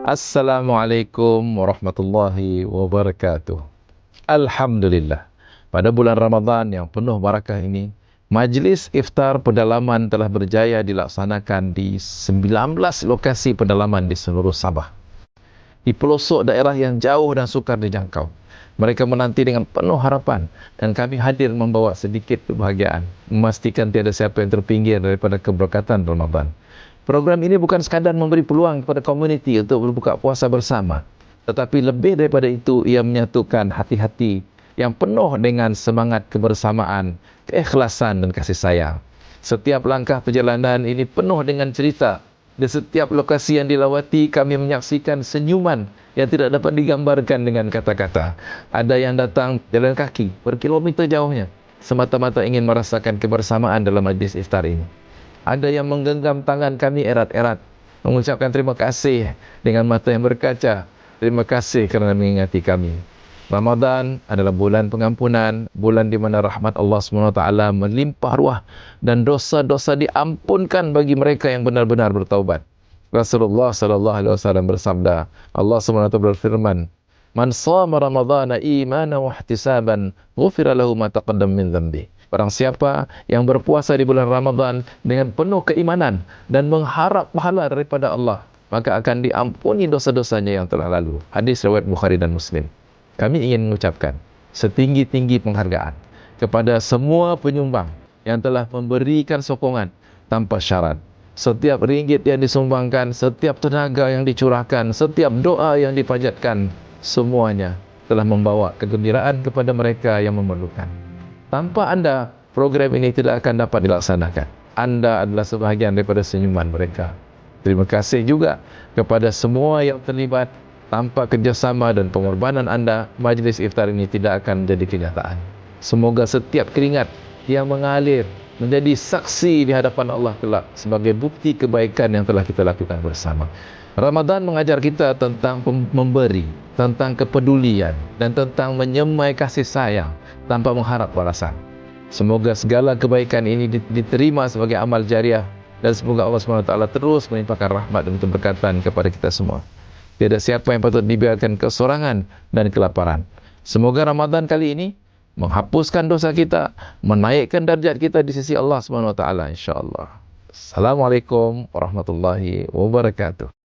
Assalamualaikum warahmatullahi wabarakatuh. Alhamdulillah, pada bulan Ramadan yang penuh barakah ini, Majlis Iftar Pedalaman telah berjaya dilaksanakan di 19 lokasi pedalaman di seluruh Sabah. Di pelosok daerah yang jauh dan sukar dijangkau. Mereka menanti dengan penuh harapan dan kami hadir membawa sedikit kebahagiaan, memastikan tiada siapa yang terpinggir daripada keberkatan Ramadan. Program ini bukan sekadar memberi peluang kepada komuniti untuk berbuka puasa bersama, tetapi lebih daripada itu, ia menyatukan hati-hati yang penuh dengan semangat kebersamaan, keikhlasan dan kasih sayang. Setiap langkah perjalanan ini penuh dengan cerita. Di setiap lokasi yang dilawati, kami menyaksikan senyuman yang tidak dapat digambarkan dengan kata-kata. Ada yang datang jalan kaki berkilometer jauhnya, semata-mata ingin merasakan kebersamaan dalam majlis iftar ini. Ada yang menggenggam tangan kami erat-erat, mengucapkan terima kasih dengan mata yang berkaca. Terima kasih kerana mengingati kami. Ramadan adalah bulan pengampunan, bulan di mana rahmat Allah SWT melimpah ruah dan dosa-dosa diampunkan bagi mereka yang benar-benar bertaubat. Rasulullah SAW bersabda, Allah SWT berfirman, "Man shama Ramadhana imanan wa ihtisaban, ghufira lahu ma taqaddama min dhanbi." Barang siapa yang berpuasa di bulan Ramadan dengan penuh keimanan dan mengharap pahala daripada Allah, maka akan diampuni dosa-dosanya yang telah lalu. Hadis riwayat Bukhari dan Muslim. Kami ingin mengucapkan setinggi-tinggi penghargaan kepada semua penyumbang yang telah memberikan sokongan tanpa syarat. Setiap ringgit yang disumbangkan, setiap tenaga yang dicurahkan, setiap doa yang dipanjatkan, semuanya telah membawa kegembiraan kepada mereka yang memerlukan. Tanpa anda, program ini tidak akan dapat dilaksanakan. Anda adalah sebahagian daripada senyuman mereka. Terima kasih juga kepada semua yang terlibat. Tanpa kerjasama dan pengorbanan anda, majlis iftar ini tidak akan menjadi kenyataan. Semoga setiap keringat yang mengalir menjadi saksi di hadapan Allah kelak sebagai bukti kebaikan yang telah kita lakukan bersama. Ramadan mengajar kita tentang memberi, tentang kepedulian, dan tentang menyemai kasih sayang tanpa mengharap balasan. Semoga segala kebaikan ini diterima sebagai amal jariah, dan semoga Allah SWT terus melimpahkan rahmat dan keberkatan kepada kita semua. Tiada siapa yang patut dibiarkan kesorangan dan kelaparan. Semoga Ramadan kali ini menghapuskan dosa kita, menaikkan darjat kita di sisi Allah SWT, insyaAllah. Assalamualaikum warahmatullahi wabarakatuh.